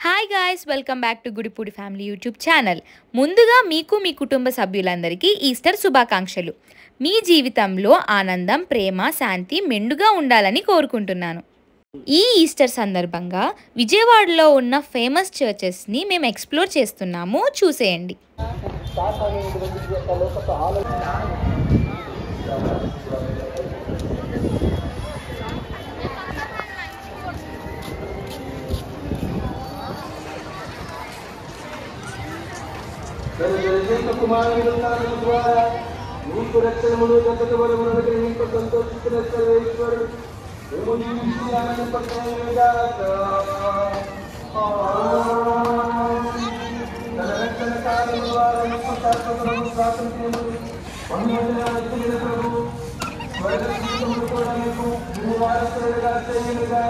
Hi guys, welcome back to Gudipudi family YouTube channel. ముందుగా మీకు మీ కుటుంబ సభ్యులందరికీ ఈస్టర్ శుభాకాంక్షలు. మీ జీవితంలో ఆనందం, ప్రేమ, శాంతి మెండుగా ఉండాలని కోరుకుంటున్నాను. ఈ ఈస్టర్ సందర్భంగా విజయవాడలో ఉన్న ఫేమస్ చర్చెస్ని మేము ఎక్స్ప్లోర్ చేస్తున్నాము, చూసేయండి. నీకు రక్షణములు దత్తవరములను గ్రహింప సంతోషిస్తున్న సర్వేశ్వరుడు తన రక్షణ కార్యము ద్వారా స్వాతంత్ర్యము ప్రభు స్వర్గము కూడా మీకు వారసులుగా చేయనుగా.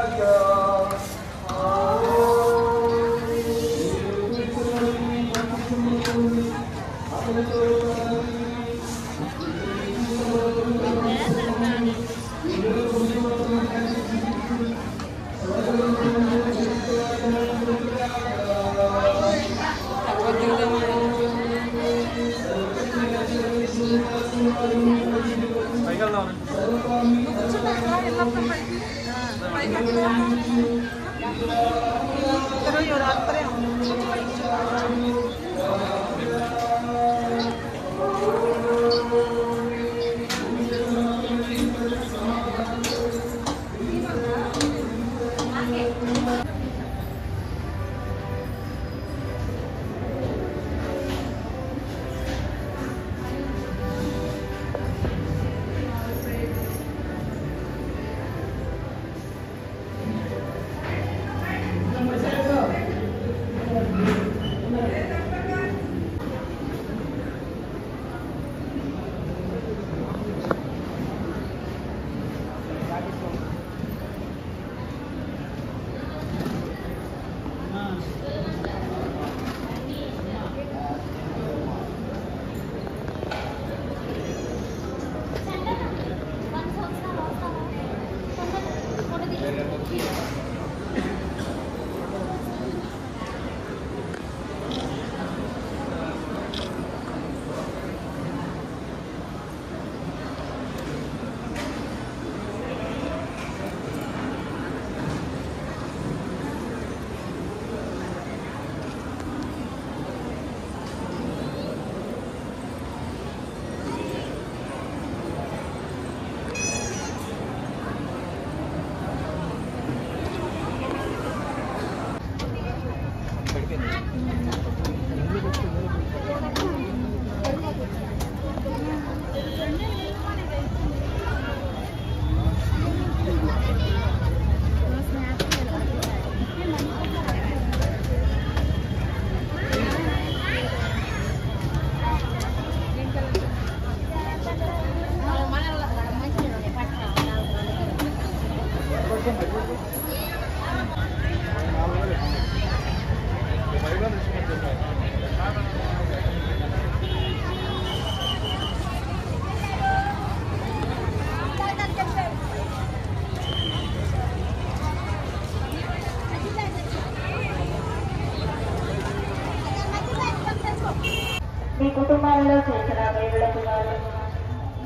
మీ కుటుంబాలలో చేసిన వేడులకు వారు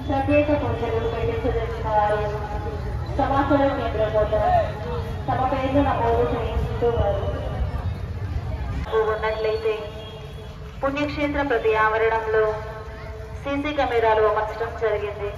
ప్రత్యేక పూజలు పెట్టించదలిచిన వారు సమాచార కేంద్రం వద్ద తమ పేర్లు నమోదు చేయించుతూ వారు ఉన్నట్లయితే పుణ్యక్షేత్ర ప్రతి ఆవరణంలో సీసీ కెమెరాలు అమర్చడం జరిగింది.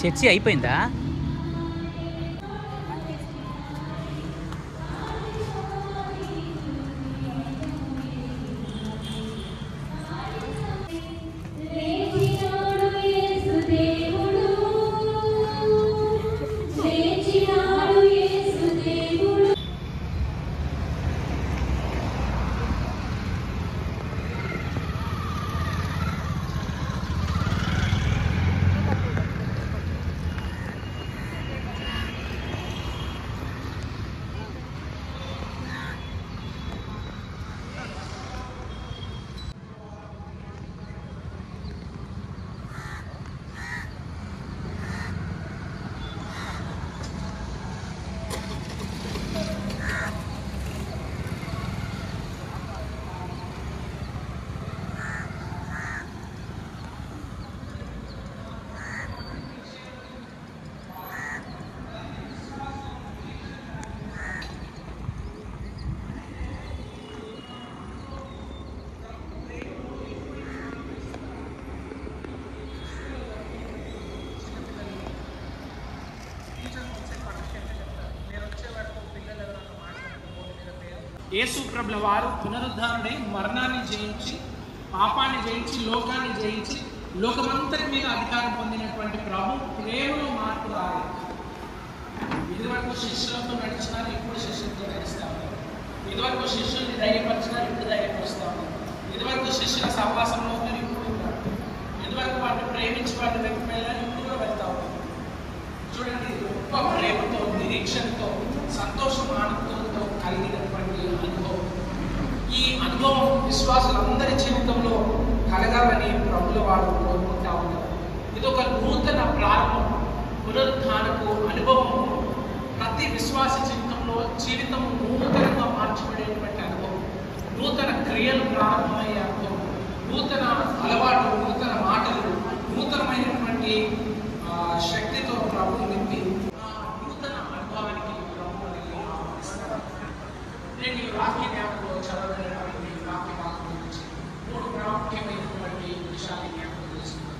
చర్చి అయిపోయిందా? యేసు ప్రభుల వారు పునరుద్ధారణై మరణాన్ని జయించి, పాపాన్ని జయించి, లోకాన్ని జయించి, లోకమంతటి మీద అధికారం పొందినటువంటి ప్రభు ప్రేమలో మార్పు రాలేదు. ఇదివరకు శిష్యులతో నడిచినారు, ఇప్పుడు శిష్యులతో నడుస్తాము. ఇదివరకు శిష్యుల్ని ధైర్యపరిచినారు, ఇప్పుడు ధైర్యపరుస్తాము. ఇదివరకు శిష్యుల సహవాసంలో ఉన్నారు, ఇప్పుడు ఉన్నారు. ఇదివరకు వాటిని ప్రేమించి వాటిని వెంటబెళ్ళారు, ఇప్పుడు కూడా వెళ్తా ఉన్నారు. చూడండి, గొప్ప ప్రేమతో, నిరీక్షణతో, సంతోషం, ఆనందంతో కలిగినటువంటి అనుభవం. ఈ అనుభవం విశ్వాసులందరి జీవితంలో కలగాలని ప్రభుల వారు కోరుకుంటా ఉన్నారు. ఇది ఒక నూతన ప్రారంభం, పునరుద్ధానపు అనుభవం. ప్రతి విశ్వాస జీవితం నూతనంగా మార్చబడేటువంటి అనుభవం, నూతన క్రియలు ప్రారంభమయ్యే అనుభవం, నూతన అలవాటు, నూతన మాటలు, నూతనమైనటువంటి శక్తితో ప్రభు నింపి నూతన అనుభవానికి ప్రభువుని ఆహ్వానిస్తారు. నేను ఈ వాక్య జ్ఞాపకంలో చదవడానికి వాక్య భాగం గురించి 3 ప్రాముఖ్యమైనటువంటి విషయాన్ని జ్ఞాపకం చేస్తున్నాను.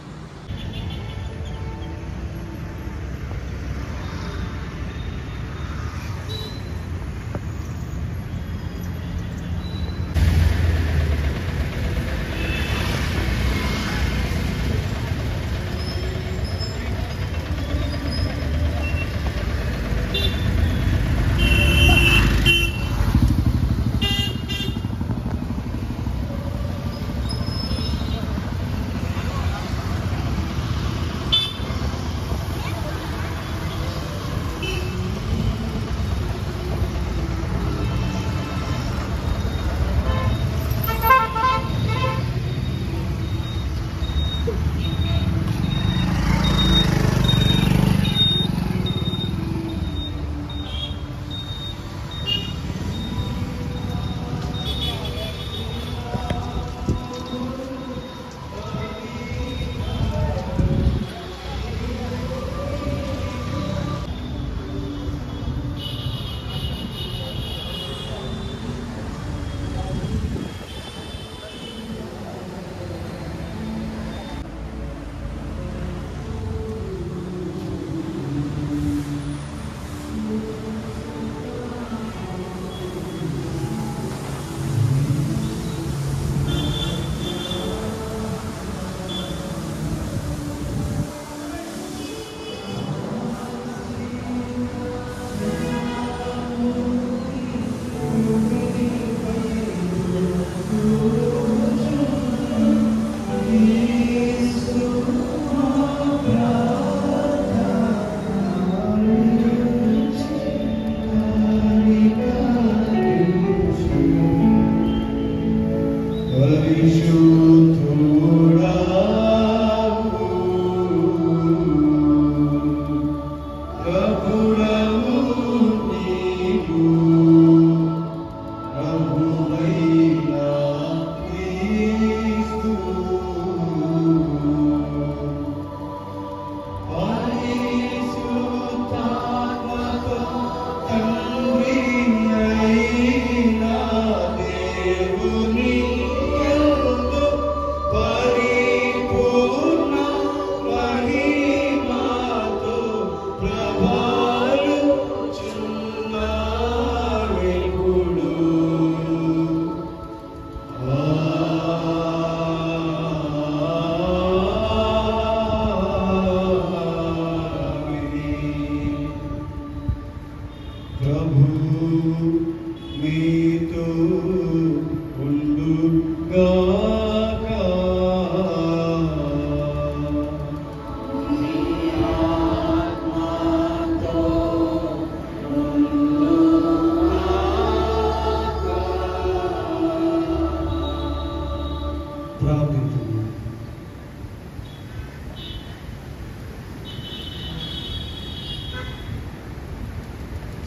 ప్రార్థిస్తున్నాను.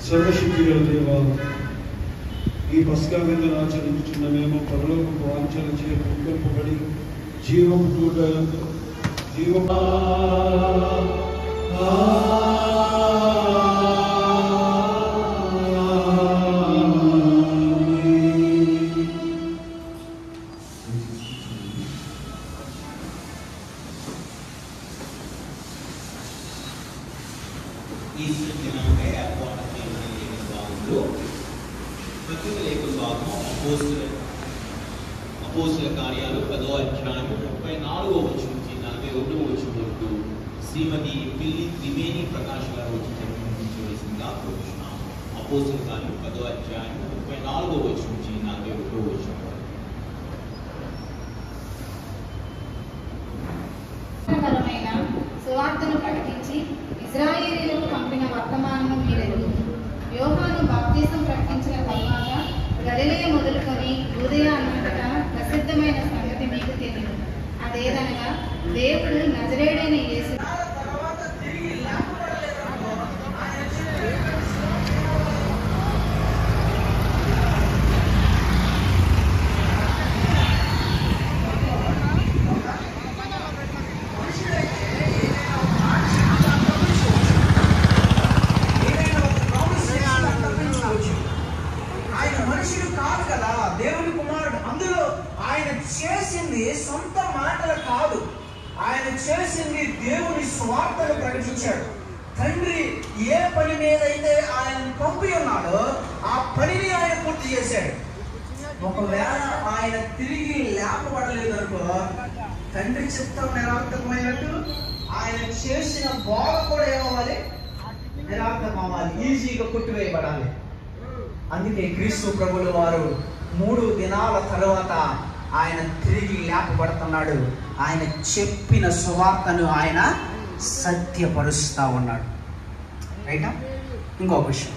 సర్వశక్తి గల దేవా, ఈ పస్కా విందును ఆచరించుచున్న మేము పరలోకపు వాంఛల చే పుంగొల్పబడి జీవం చూడయంతో జీవం ఈస్టర్ దినాన్ని ఏర్పాటు చేయబడిన లేఖన భాగంలో ప్రత్యేక లేఖన భాగం అపోస్తుల కార్యాలు 10వ అధ్యాయం 34వ వచనం నుంచి 41వ వచనం వరకు శ్రీమతి పిల్లి త్రివేణి ప్రకాష్ గారు వచ్చి చర్చించవలసిందిగా కోరుతున్నాం. అపోస్తుల కార్యాలు 10వ అధ్యాయం 34వ వచనం నుంచి 41వ వచనం వరకు. సువార్తను ప్రకటించి ఇశ్రాయేలీయులకు పంపిన వర్తమానము మీరెరుగు. యోహాను బాప్తిసం ప్రకటించిన తరువాత గలిలయ మొదలుకొని యూదయ అంతటా ప్రసిద్ధమైన సంగతి మీకు తెలియదు. అదేదనగా దేవుడు నజరేయుడైన యేసు దేవుని కుమారుడు. అందులో ఆయన చేసింది సొంత మాటలు కాదు, ఆయన చేసింది దేవుని స్వార్థను ప్రకటించాడు. తండ్రి ఏ పని మీదైతే ఆయన పంపి ఉన్నాడో ఆ పనిని ఆయన పూర్తి చేశాడు. ఒకవేళ ఆయన తిరిగి లేపబడలేదనుకో తండ్రి చిత్తం నిరార్థకమైనట్టు ఆయన చేసిన బోధ కూడా ఏమవ్వాలి? నిరార్థకం అవ్వాలి, ఈజీగా కొట్టివేయబడాలి. అందుకే క్రీస్తు ప్రభుల వారు 3 దినాల తర్వాత ఆయన తిరిగి లేపబడుతున్నాడు. ఆయన చెప్పిన సువార్తను ఆయన సత్యపరుస్తూ ఉన్నాడు. రైటా? ఇంకొక విషయం,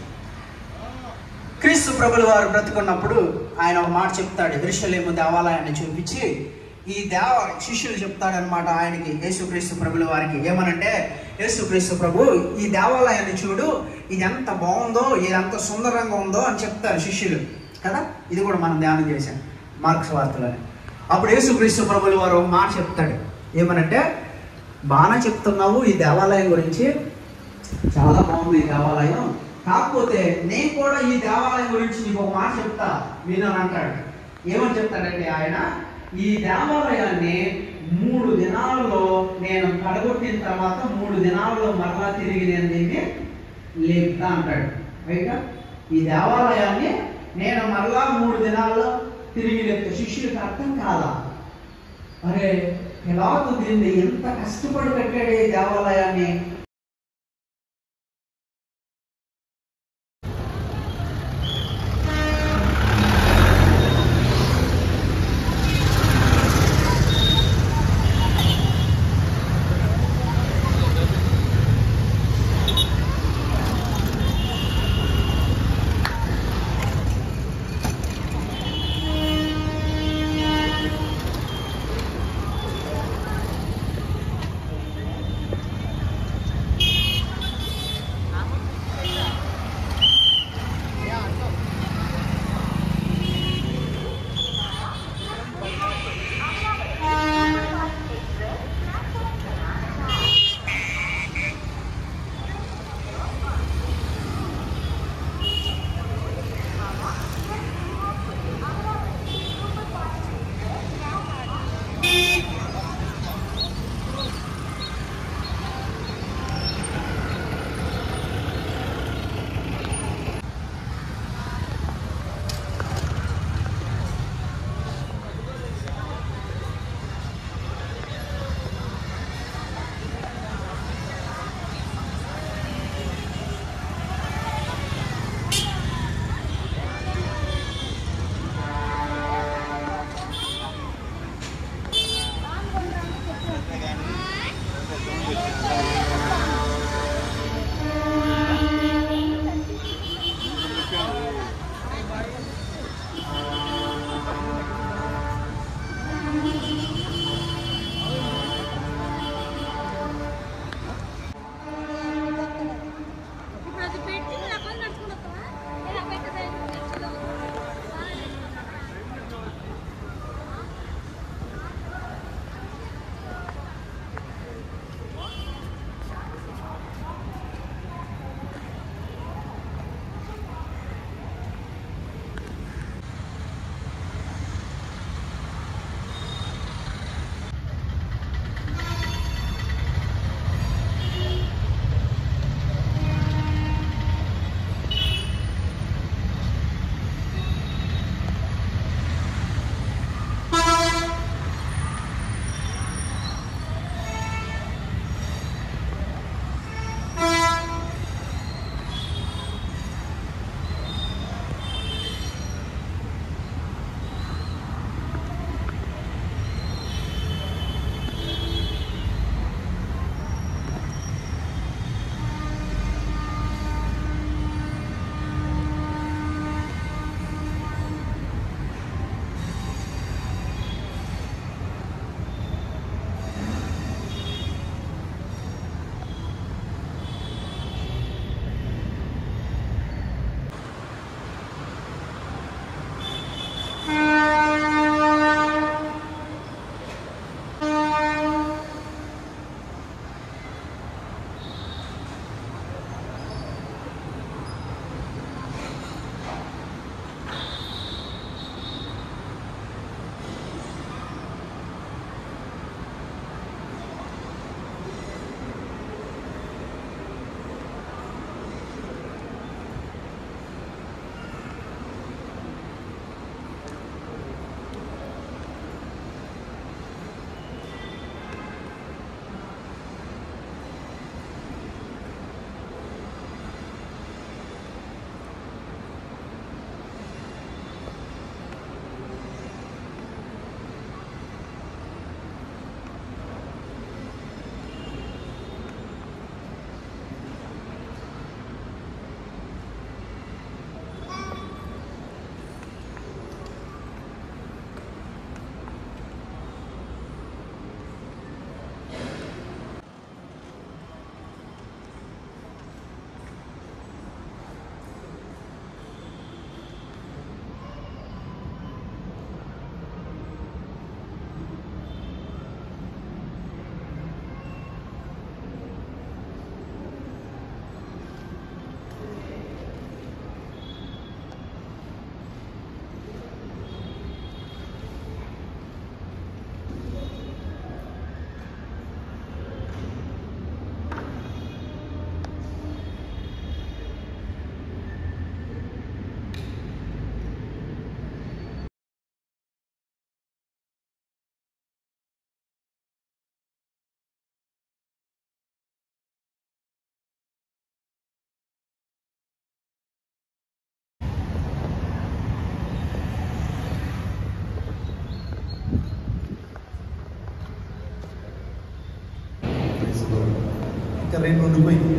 క్రీస్తు ప్రభుల వారు బ్రతుకున్నప్పుడు ఆయన ఒక మాట చెప్తాడు. యెరూషలేము దేవాలయాన్ని చూపించి శిష్యులు చెప్తాడనమాట ఆయనకి, యేసుక్రీస్తు ప్రభుల వారికి. ఏమనంటే, యేసుక్రీస్తు ప్రభు ఈ దేవాలయాన్ని చూడు, ఇది ఎంత బాగుందో, ఇది ఎంత సుందరంగా ఉందో అని చెప్తారు శిష్యులు కదా. ఇది కూడా మనం ధ్యానం చేశాం మార్క్స్ వార్తలోనే. అప్పుడు యేసుక్రీస్తు ప్రభుల వారు ఒక మాట చెప్తాడు. ఏమనంటే, బాగా చెప్తున్నావు ఈ దేవాలయం గురించి, చాలా బాగుంది ఈ దేవాలయం, కాకపోతే నేను కూడా ఈ దేవాలయం గురించి నీకు ఒక మాట చెప్తా వినని అంటాడు. ఏమని చెప్తాడంటే ఆయన, ఈ దేవాలయాన్ని 3 దినాల్లో నేను కడగొట్టిన తర్వాత 3 దినాల్లో మరలా తిరిగి నేను దీన్ని లేపుతా అంటాడు. రైట్? ఈ దేవాలయాన్ని నేను మరలా 3 దినాల్లో తిరిగి లేపుతా. శిష్యులకు అర్థం కాదా? అరే పిలాతు దీన్ని ఎంత కష్టపడి కట్టాడు ఈ దేవాలయాన్ని. ఇంకా 2 ఉండిపోయింది.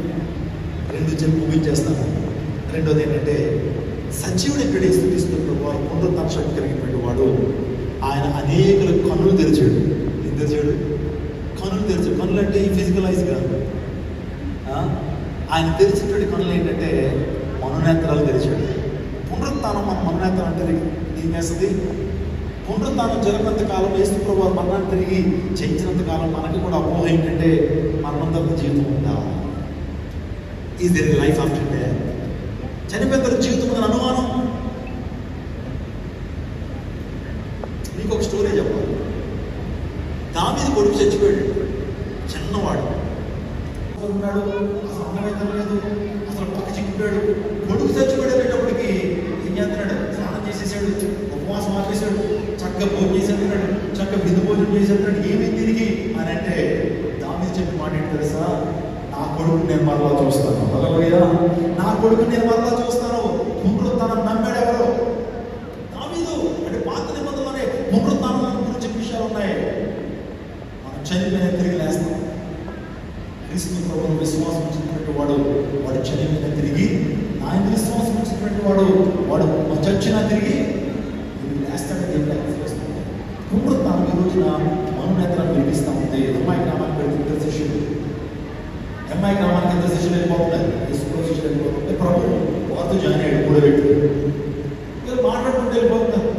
2 చెప్పి ముగించేస్తాను. రెండోది ఏంటంటే సజీవుడు ఎక్కడ యేసుక్రీస్తు వారు పునరుత్థాన శక్తి కలిగినటువంటి వాడు. ఆయన అనేకుల కన్నులు తెరిచాడు. ఏం తెరిచాడు? కన్నులు తెరిచాడు. కన్నులు అంటే ఈ ఫిజికల్ ఐస్ కాదు. ఆయన తెరిచినటువంటి కన్నులు ఏంటంటే మనోనేత్రాలు తెరిచాడు. పునరుత్థానం మన మనోనేత్రం అంటే ఏం చేస్తుంది? పునరుత్థానం జరిగినంత కాలం యేసుప్రభువు వారు మరణాన్ని తిరిగి జయించినంత కాలం మనకి కూడా అపోహ ఏంటంటే మరణం తర్వాత జీవితం ఉందా? Is their life after death? చనిపోయిన తర్వాత జీవితం ఉందని అనుమానం. మీకు ఒక స్టోరీ చెప్పాలి. దావీదు కొడుకు చచ్చిపోయాడు, చిన్నవాడు ఉన్నాడు, అసలు అర్థమైతే లేదు, అసలు పక్క చిక్కిపోయాడు. కొడుకు చచ్చిపోయేటప్పటికి ఏం చేస్తున్నాడు? స్నానం చేసేసాడు, ఉపవాసం ఆపేశాడు, చక్కగా భోజనం చేసేస్తున్నాడు, చక్కగా విందు భోజనం చేసేస్తున్నాడు. ఏమైంది తిరిగి అని అంటే దావీదు చెప్పిన మాట ఏంటి తెలుసా? నా కొడుకు నేను మరలా చూస్తాను. హల్లెలూయా. నా కొడుకు నేను మరలా చూస్తాను. పునరుత్థానం నమ్మాడు ఎవరు? దావీదు. అంటే పాత నిబంధనలోనే పునరుత్థానం గురించి విషయాలు ఉన్నాయి. మనం చనిపోయిన తిరిగి లేస్తాం. క్రీస్తు ప్రభువును విశ్వాసం ఉంచినటువంటి వాడు చనిపోయిన తిరిగి, ఆయన విశ్వాసం ఉంచినటువంటి వాడు చచ్చినా తిరిగి లేస్తాడని దేవుడు చేస్తున్నాడు. పునరుత్థానం ఈ రోజున మనోనేత్రాన్ని వెలిగిస్తూ ఉంది. అమ్మాయి గ్రామానికి వెళ్తున్న శిష్యుడు, అమ్మాయి గ్రామానికి ఎంత శిష్యులు వెళ్ళిపోతున్నారు, శిష్యులు వెళ్ళిపోతుంటే ప్రభు వారితో జాయిన్ అయ్యాడు. కూడా పెట్టి వీళ్ళు మాట్లాడుకుంటూ వెళ్ళిపోతున్నారు.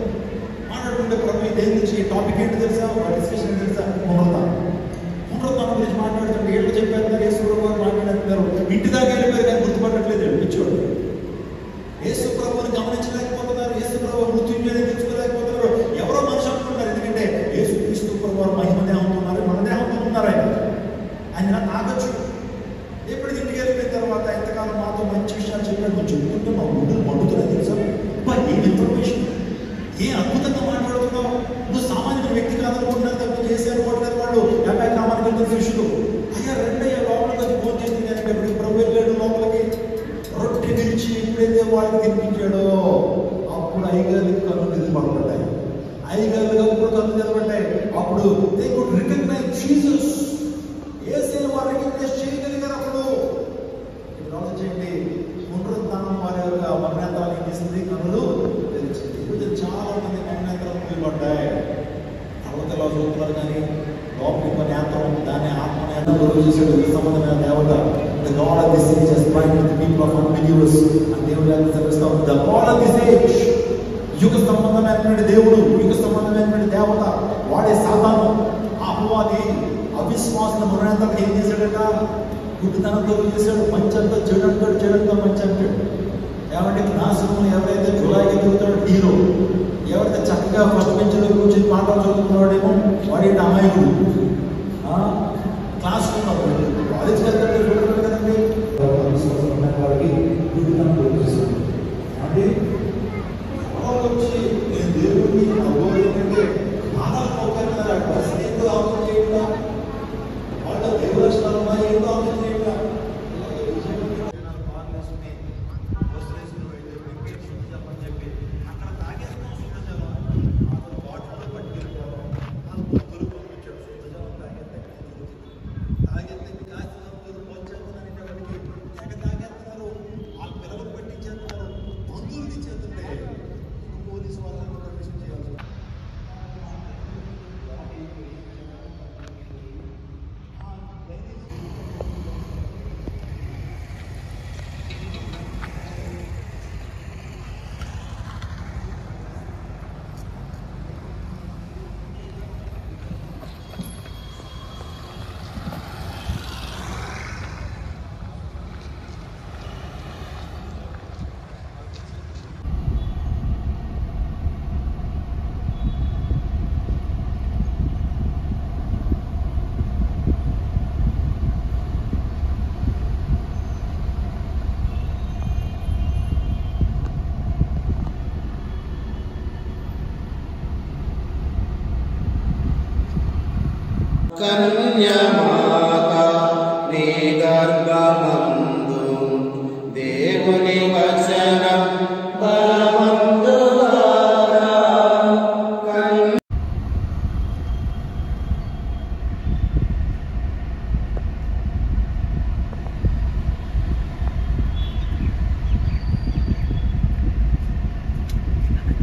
మాట్లాడుకుంటే ప్రభు దేని నుంచి టాపిక్ ఏంటి తెలుసా? వాటి డిస్కషన్ ఏంటి తెలుసా? పునరుత్థానం గురించి మాట్లాడుతుంటే ఏళ్ళు చెప్పారు. యేసుప్రభువు వారు మాట్లాడుతున్నారు. ఇంటి దాకా వెళ్ళిపోయారు కానీ గుర్తుపట్టట్లేదు. పిచ్చోడు. యేసుప్రభువుని గమనించలేకపోతున్నారు. యేసుప్రభువు మృత్యుంజయని తెలుసుకోలేకపోతున్నారు. ఎవరో మనిషి అనుకుంటున్నారు. ఎందుకంటే యేసుక్రీస్తు ప్రభువు వారు మహిమ దేహంతో ఉన్నారు, మన దేహంతో ఉన్నారు. ఆయన తాగొచ్చు. ఎప్పుడు ఇంటికి వెళ్ళిపోయిన తర్వాత ఎంతకాలం మాతో మంచి విషయాలు చెప్పాడు. కొంచెం చెప్తుంటే మా గుండెలు మండుతున్నాయి తెలుసా? ఏం ఇన్ఫర్మేషన్, ఏం అద్భుతంగా మాట్లాడుతున్నావు. నువ్వు సామాన్య వ్యక్తి కాదనుకుంటున్నారు. తప్పు చేశారు కొట్టలేదు వాళ్ళు. అమ్మాయి గ్రామానికి వెళ్తున్న శిష్యులు, అయ్యా రెండయ్యా లోపలికి ఫోన్ చేసింది కానీ ఎప్పుడు ప్రభు వెళ్ళాడు లోపలికి. రొట్టె విరిచి ఎప్పుడైతే వాళ్ళకి తినిపించాడో అప్పుడు అయ్యగారికి కన్ను నిలబడ్డాయి. అయ్యగారికి అప్పుడు కన్ను నిలబడ్డాయి. అప్పుడు దే కుడ్ రికగ్నైజ్ జీసస్. యేసయ్య వారు రికగ్నైజ్ చేయగలిగారు. అప్పుడు ఇప్పుడు ఆలోచించండి, పునరుత్థానం వారి యొక్క మనోనేత్రాలు ఏం చేసింది? కన్నులు తెలిసింది. ఇప్పుడు చాలా మంది మనోనేత్రాలు నిలబడ్డాయి. పర్వతలో చూస్తున్నారు కానీ లోపలికి ఒక నేత్రం, దాన్ని ఆత్మనేత్రం చూసాడు. సంబంధమైన దేవత the God of this age has blinded the people of unbelievers. and దేవుడు తెలుస్తాం the God of this age, యుగ సంబంధమైనటువంటి దేవుడు, యుగ సంబంధమైనటువంటి దేవత, వాడే సాతాను, అపవాది అవిశ్వాసుల మనోనేత్రం ఏం చేశాడట? గుడ్డితనంతో చేశాడు. మంచంతో చెడంతో, చెడంతో మంచి అంటాడు. ఏమంటే నాశనం ఎవరైతే జులాయిగా తిరుగుతాడో హీరో, ఎవరైతే చక్కగా ఫస్ట్ బెంచ్లో కూర్చొని పాఠాలు చదువుకున్నాడేమో వాడి అమాయకుడు. క్లాస్ కాలేజ్కి వెళ్తాడు చూడండి కదండి. వాళ్ళకి అంటే వచ్చి నేను దేవుడిని ఏంటంటే మానవులు ఏంటో ఆలోచన చేయకుండా, వాళ్ళ దేవుడు లక్షణాలు ఉన్నాయి ఏంటో ఆలోచన చేయకుండా కన్యమాత నీ గర్భమందు దేవుని వచనం బలమందు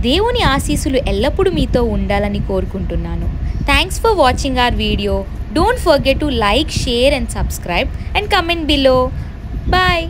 దేవుని ఆశీస్సులు ఎల్లప్పుడూ మీతో ఉండాలని కోరుకుంటున్నాను. Thanks for watching our video. Don't forget to like, share and subscribe and comment below. Bye.